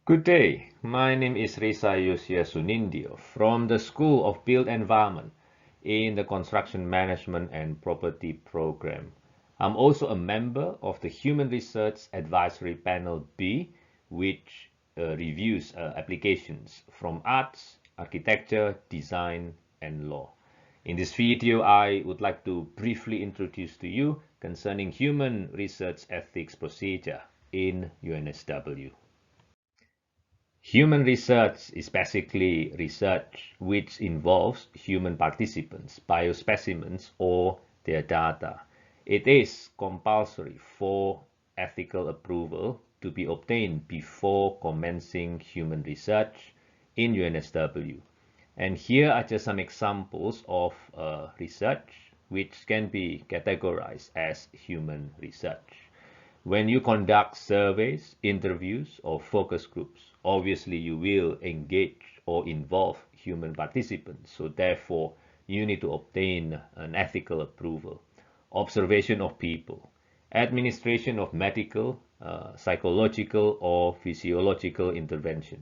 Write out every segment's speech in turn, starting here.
Good day. My name is Risa Yosia Sunindio from the School of Built Environment in the Construction Management and Property Program. I'm also a member of the Human Research Advisory Panel B, which reviews applications from arts, architecture, design, and law. In this video, I would like to briefly introduce to you concerning human research ethics procedure in UNSW. Human research is basically research which involves human participants, biospecimens, or their data. It is compulsory for ethical approval to be obtained before commencing human research in UNSW. And here are just some examples of research which can be categorized as human research. When you conduct surveys, interviews, or focus groups, obviously you will engage or involve human participants. So therefore, you need to obtain an ethical approval. Observation of people, administration of medical, psychological, or physiological intervention.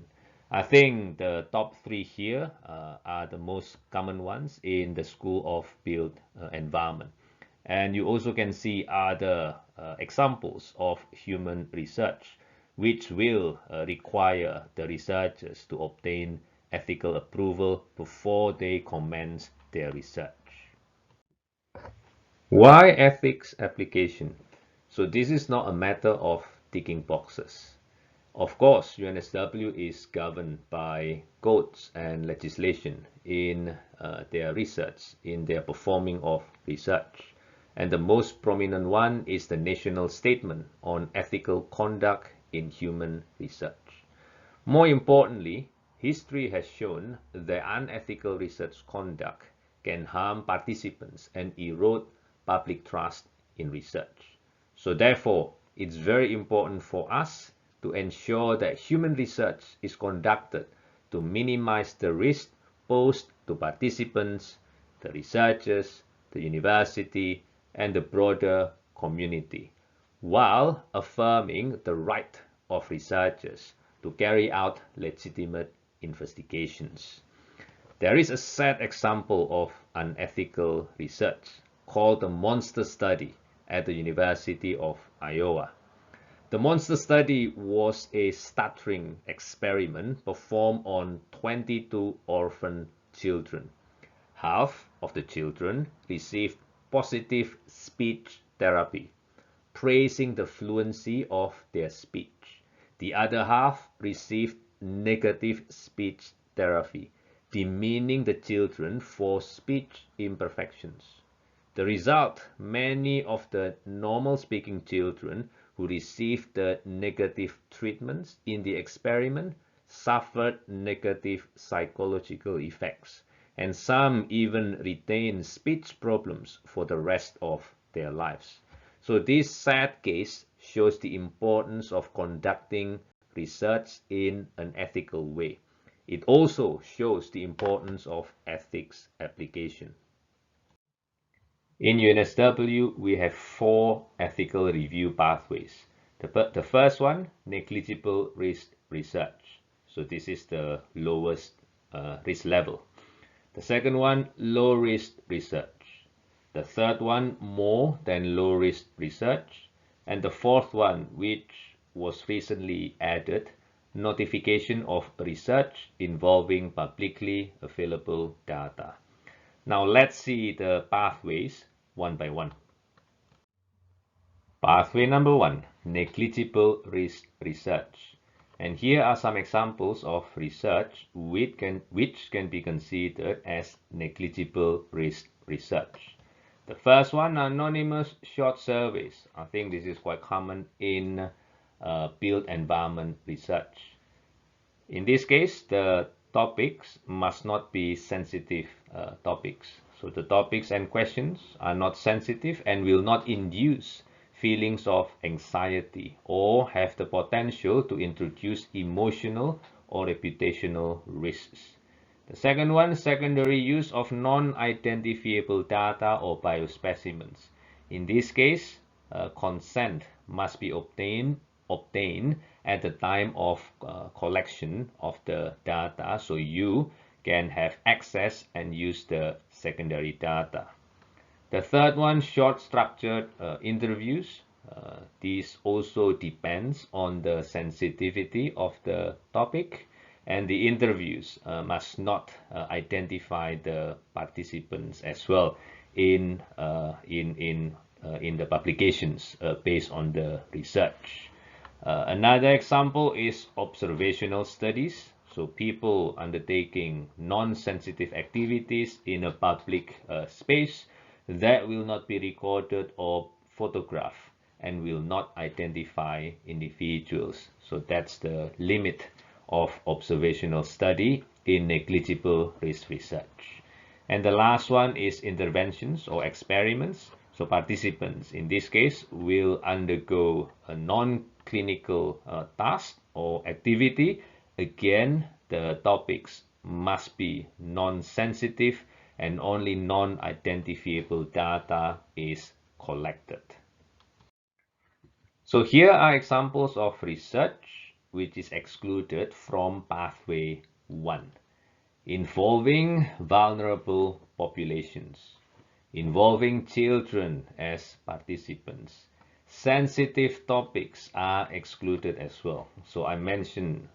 I think the top three here are the most common ones in the School of Built Environment. And you also can see other examples of human research, which will require the researchers to obtain ethical approval before they commence their research. Why ethics application? So this is not a matter of ticking boxes. Of course, UNSW is governed by codes and legislation in their research, in their performing of research. And the most prominent one is the National Statement on Ethical Conduct in Human Research. More importantly, history has shown that unethical research conduct can harm participants and erode public trust in research. So therefore, it's very important for us to ensure that human research is conducted to minimize the risk posed to participants, the researchers, the university, and the broader community, while affirming the right of researchers to carry out legitimate investigations. There is a sad example of unethical research called the monster study at the University of Iowa. The monster study was a stuttering experiment performed on 22 orphan children. Half of the children received positive speech therapy, praising the fluency of their speech. The other half received negative speech therapy, demeaning the children for speech imperfections. The result, many of the normal speaking children who received the negative treatments in the experiment suffered negative psychological effects, and some even retain speech problems for the rest of their lives. So this sad case shows the importance of conducting research in an ethical way. It also shows the importance of ethics application. In UNSW, we have 4 ethical review pathways. The first one, negligible risk research. So this is the lowest risk level. The second one, low risk research. The third one, more than low risk research. And the fourth one, which was recently added, notification of research involving publicly available data. Now let's see the pathways one by one. Pathway number 1, negligible risk research. And here are some examples of research which can be considered as negligible risk research. The first one, anonymous short surveys. I think this is quite common in built environment research. In this case, the topics must not be sensitive topics. So the topics and questions are not sensitive and will not induce feelings of anxiety or have the potential to introduce emotional or reputational risks. The second one, secondary use of non-identifiable data or biospecimens. In this case, consent must be obtained obtained at the time of collection of the data, so you can have access and use the secondary data. The third one, short structured interviews. These also depends on the sensitivity of the topic, and the interviews must not identify the participants as well in the publications based on the research. Another example is observational studies. So people undertaking non-sensitive activities in a public space that will not be recorded or photographed and will not identify individuals. So that's the limit of observational study in negligible risk research. And the last one is interventions or experiments. So participants in this case will undergo a non-clinical task or activity. Again, the topics must be non-sensitive and only non-identifiable data is collected. So here are examples of research which is excluded from pathway 1, involving vulnerable populations, involving children as participants. Sensitive topics are excluded as well. So I mentioned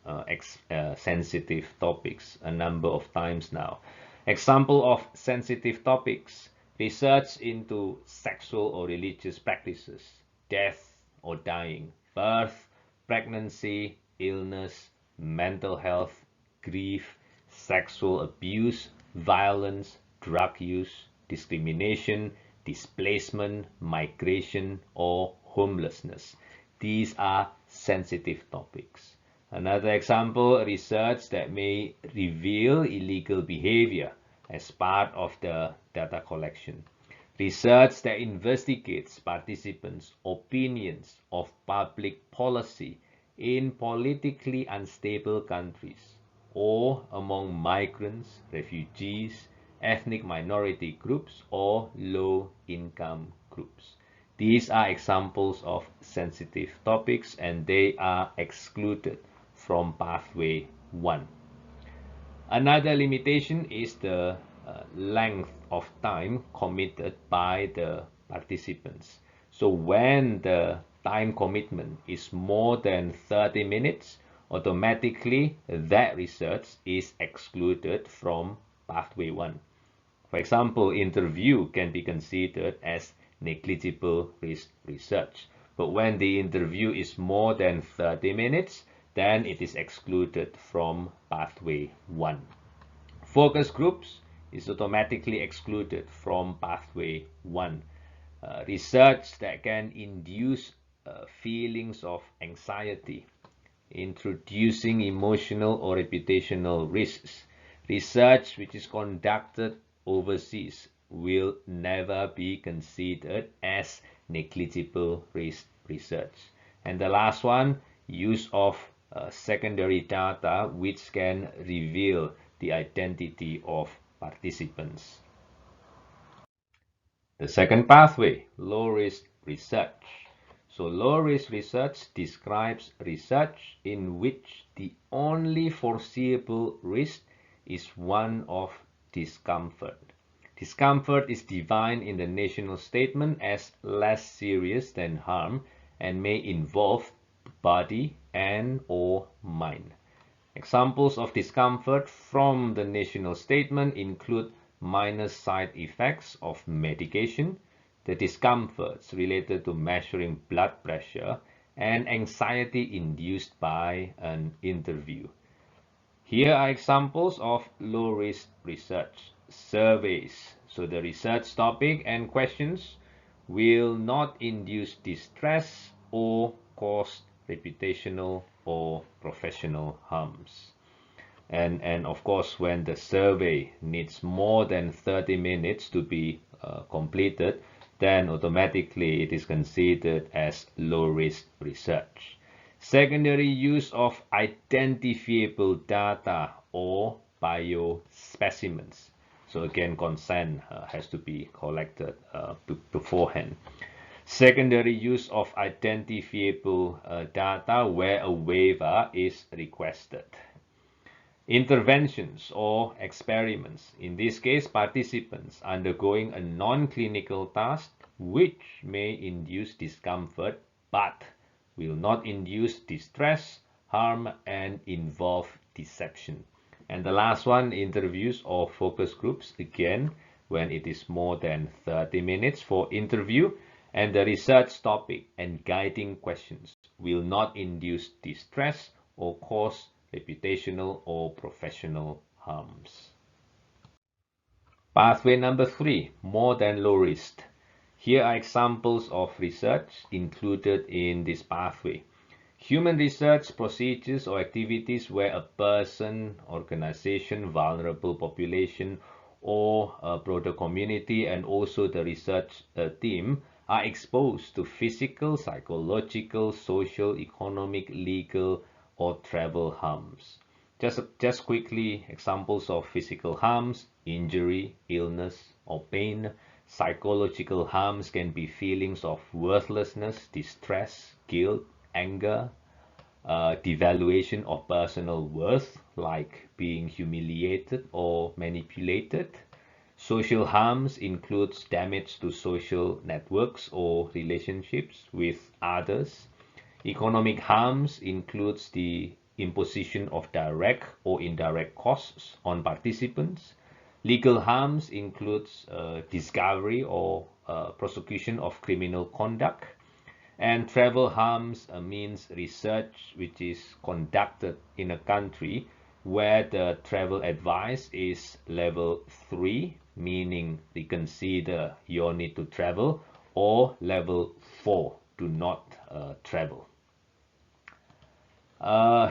sensitive topics a number of times now. Example of sensitive topics: research into sexual or religious practices, death or dying, birth, pregnancy, illness, mental health, grief, sexual abuse, violence, drug use, discrimination, displacement, migration, or homelessness. These are sensitive topics. Another example, research that may reveal illegal behavior as part of the data collection. Research that investigates participants' opinions of public policy in politically unstable countries or among migrants, refugees, ethnic minority groups, or low-income groups. These are examples of sensitive topics and they are excluded from pathway 1. Another limitation is the length of time committed by the participants. So when the time commitment is more than 30 minutes, automatically that research is excluded from pathway 1. For example, interview can be considered as negligible risk research. But when the interview is more than 30 minutes, then it is excluded from pathway 1. Focus groups is automatically excluded from pathway 1. Research that can induce feelings of anxiety, introducing emotional or reputational risks. Research which is conducted overseas will never be considered as negligible risk research. And the last one, use of secondary data which can reveal the identity of participants. The second pathway, low-risk research. So low-risk research describes research in which the only foreseeable risk is one of discomfort. Discomfort is defined in the national statement as less serious than harm and may involve body and/or mind. Examples of discomfort from the national statement include minor side effects of medication, the discomforts related to measuring blood pressure, and anxiety induced by an interview. Here are examples of low-risk research. Surveys. So the research topic and questions will not induce distress or cause reputational or professional harms. And of course, when the survey needs more than 30 minutes to be completed, then automatically it is considered as low-risk research. Secondary use of identifiable data or biospecimens. So again, consent has to be collected beforehand. Secondary use of identifiable data where a waiver is requested. Interventions or experiments. In this case, participants undergoing a non-clinical task which may induce discomfort but will not induce distress, harm, and involve deception. And the last one, interviews or focus groups, again, when it is more than 30 minutes for interview, and the research topic and guiding questions will not induce distress or cause reputational or professional harms. Pathway number 3, more than low risk. Here are examples of research included in this pathway. Human research procedures or activities where a person, organization, vulnerable population, or a broader community, and also the research team are exposed to physical, psychological, social, economic, legal, or travel harms. Just quickly, examples of physical harms: injury, illness, or pain. Psychological harms can be feelings of worthlessness, distress, guilt, anger, devaluation of personal worth, like being humiliated or manipulated. Social harms includes damage to social networks or relationships with others. Economic harms includes the imposition of direct or indirect costs on participants. Legal harms includes discovery or prosecution of criminal conduct. And travel harms means research which is conducted in a country where the travel advice is level 3, meaning reconsider your need to travel, or level 4, do not travel.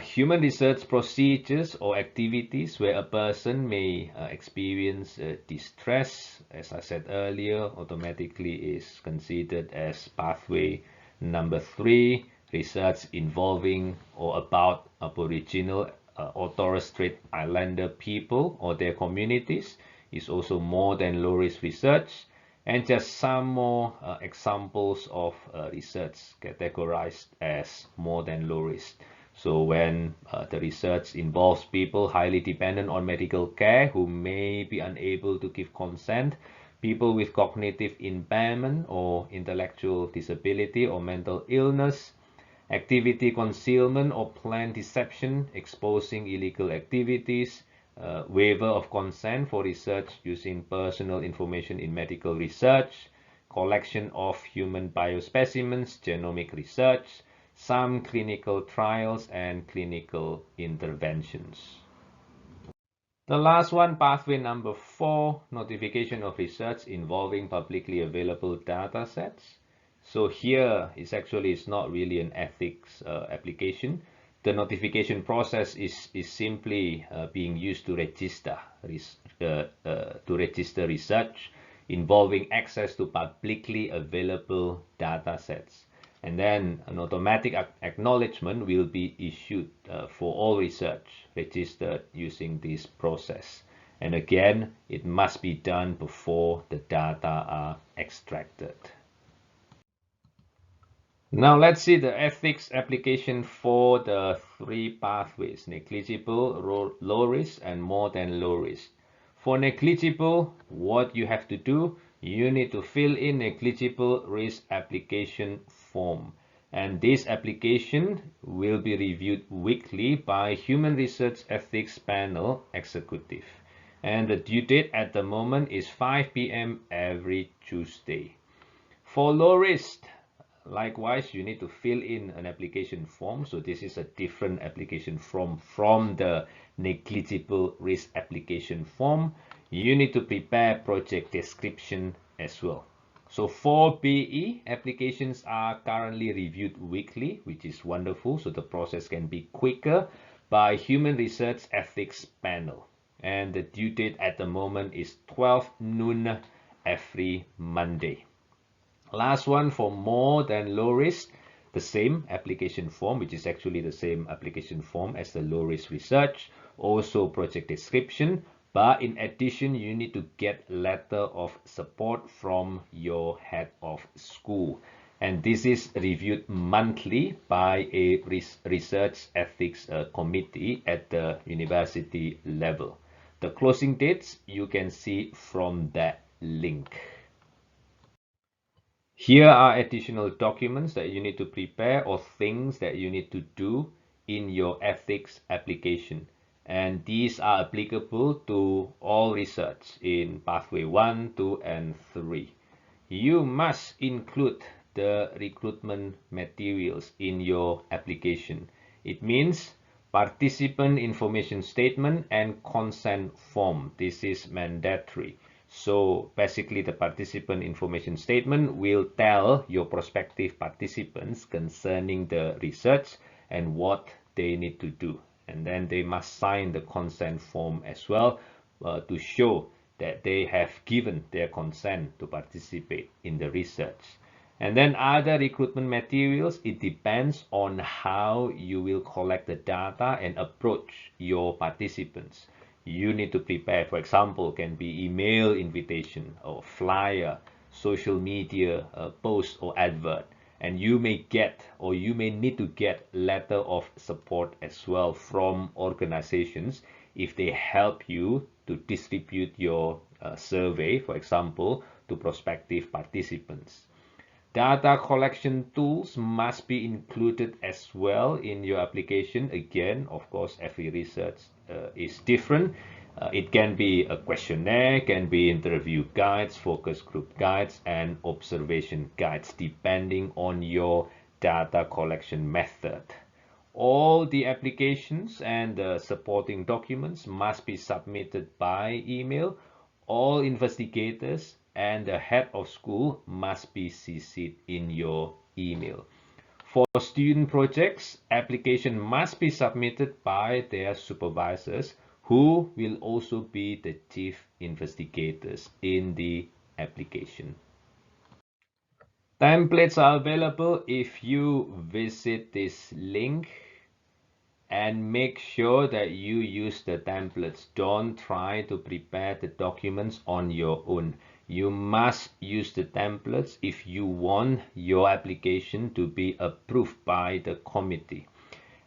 Human research procedures or activities where a person may experience distress, as I said earlier, automatically is considered as pathway number 3. Research involving or about Aboriginal or Torres Strait Islander people or their communities is also more than low risk research. And just some more examples of research categorized as more than low risk. So when the research involves people highly dependent on medical care who may be unable to give consent, people with cognitive impairment or intellectual disability or mental illness, activity concealment or planned deception, exposing illegal activities, waiver of consent for research using personal information in medical research, collection of human biospecimens, genomic research, some clinical trials, and clinical interventions. The last one, pathway number 4, notification of research involving publicly available data sets. So here it's not really an ethics application. The notification process is simply being used to register research involving access to publicly available data sets. And then an automatic acknowledgement will be issued for all research registered using this process. And again, it must be done before the data are extracted. Now let's see the ethics application for the 3 pathways: negligible, low risk, and more than low risk. For negligible, what you have to do, you need to fill in negligible risk application form. And this application will be reviewed weekly by Human Research Ethics Panel Executive. And the due date at the moment is 5 p.m. every Tuesday. For low risk, likewise, you need to fill in an application form. So this is a different application form from the negligible risk application form. You need to prepare project description as well. So for BE, applications are currently reviewed weekly, which is wonderful. So the process can be quicker by Human Research Ethics Panel. And the due date at the moment is 12 noon every Monday. Last one, for more than low risk, the same application form, which is actually the same application form as the low risk research, also project description, but in addition, you need to get letter of support from your head of school. And this is reviewed monthly by a research ethics committee at the university level. The closing dates you can see from that link. Here are additional documents that you need to prepare or things that you need to do in your ethics application. And these are applicable to all research in pathway 1, 2, and 3. You must include the recruitment materials in your application. It means participant information statement and consent form. This is mandatory. So basically the participant information statement will tell your prospective participants concerning the research and what they need to do. And then they must sign the consent form as well to show that they have given their consent to participate in the research. And then other recruitment materials, it depends on how you will collect the data and approach your participants. You need to prepare, for example, can be email invitation or flyer, social media post or advert. And you may get or you may need to get letter of support as well from organizations if they help you to distribute your survey, for example, to prospective participants. Data collection tools must be included as well in your application. Again, of course, every research is different. It can be a questionnaire, can be interview guides, focus group guides, and observation guides, depending on your data collection method. All the applications and the supporting documents must be submitted by email. All investigators and the head of school must be CC'd in your email. For student projects, application must be submitted by their supervisors, who will also be the chief investigators in the application. Templates are available if you visit this link, and make sure that you use the templates. Don't try to prepare the documents on your own. You must use the templates if you want your application to be approved by the committee.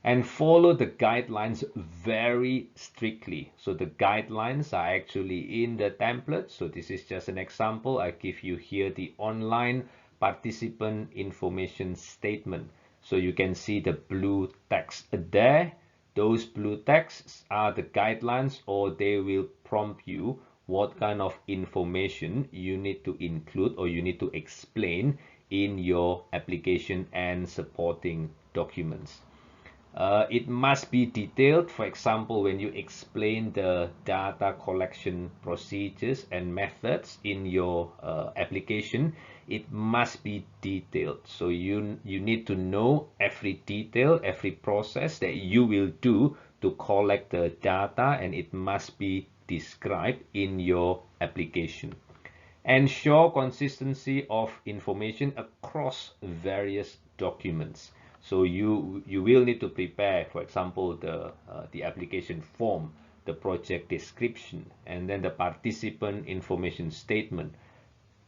And follow the guidelines very strictly. So the guidelines are actually in the template. So this is just an example. I give you here the online participant information statement. So you can see the blue text there. Those blue texts are the guidelines, or they will prompt you what kind of information you need to include or you need to explain in your application and supporting documents. It must be detailed. For example, when you explain the data collection procedures and methods in your application, it must be detailed. So you need to know every detail, every process that you will do to collect the data, and it must be described in your application. Ensure consistency of information across various documents. So you will need to prepare, for example, the application form, the project description, and then the participant information statement.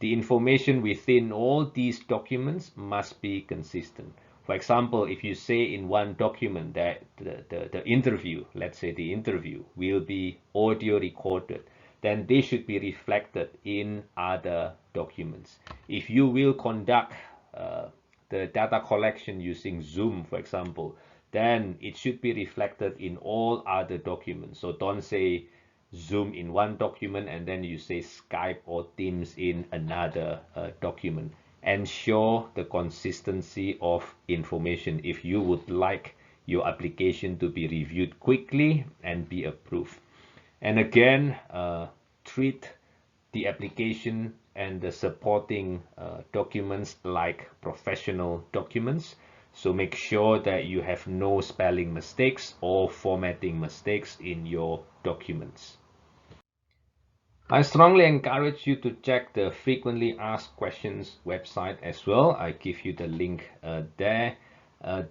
The information within all these documents must be consistent. For example, if you say in one document that the interview, let's say the interview will be audio recorded, then they should be reflected in other documents. If you will conduct the data collection using Zoom, for example, then it should be reflected in all other documents. So don't say Zoom in one document and then you say Skype or Teams in another document. Ensure the consistency of information if you would like your application to be reviewed quickly and be approved. And again, treat the application and the supporting documents like professional documents. So make sure that you have no spelling mistakes or formatting mistakes in your documents. I strongly encourage you to check the frequently asked questions website as well. I give you the link there.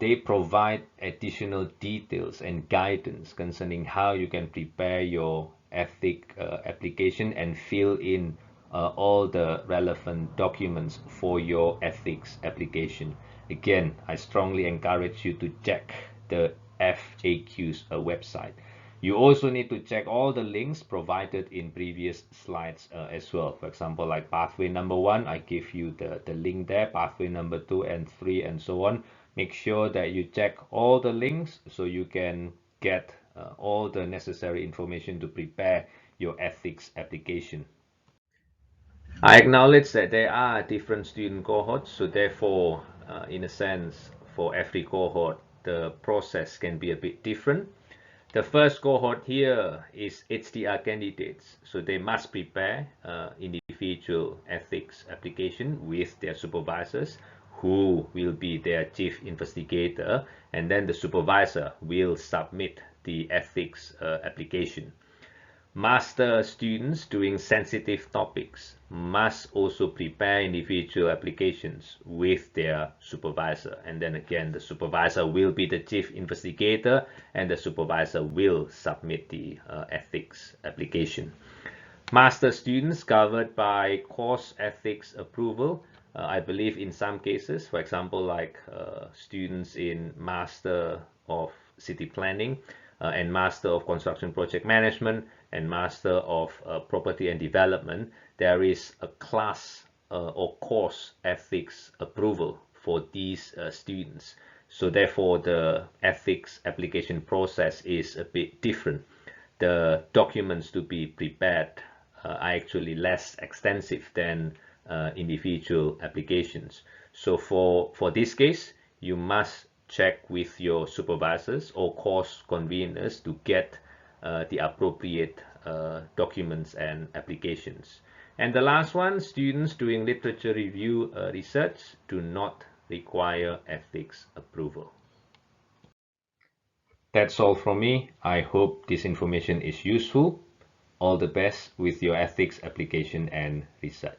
They provide additional details and guidance concerning how you can prepare your ethic application and fill in all the relevant documents for your ethics application. Again, I strongly encourage you to check the FAQs website. You also need to check all the links provided in previous slides as well. For example, like pathway number 1, I give you the link there, pathway number 2 and 3 and so on. Make sure that you check all the links so you can get all the necessary information to prepare your ethics application. I acknowledge that there are different student cohorts, so therefore, in a sense, for every cohort, the process can be a bit different. The first cohort here is HDR candidates, so they must prepare individual ethics application with their supervisors, who will be their chief investigator, and then the supervisor will submit the ethics application. Master students doing sensitive topics must also prepare individual applications with their supervisor. And then again, the supervisor will be the chief investigator and the supervisor will submit the ethics application. Master students covered by course ethics approval. I believe in some cases, for example, like students in Master of City Planning and Master of Construction Project Management and Master of Property and Development, there is a class or course ethics approval for these students. So therefore, the ethics application process is a bit different. The documents to be prepared are actually less extensive than individual applications. So for this case, you must check with your supervisors or course conveners to get the appropriate documents and applications. And the last one, students doing literature review research do not require ethics approval. That's all from me. I hope this information is useful. All the best with your ethics application and research.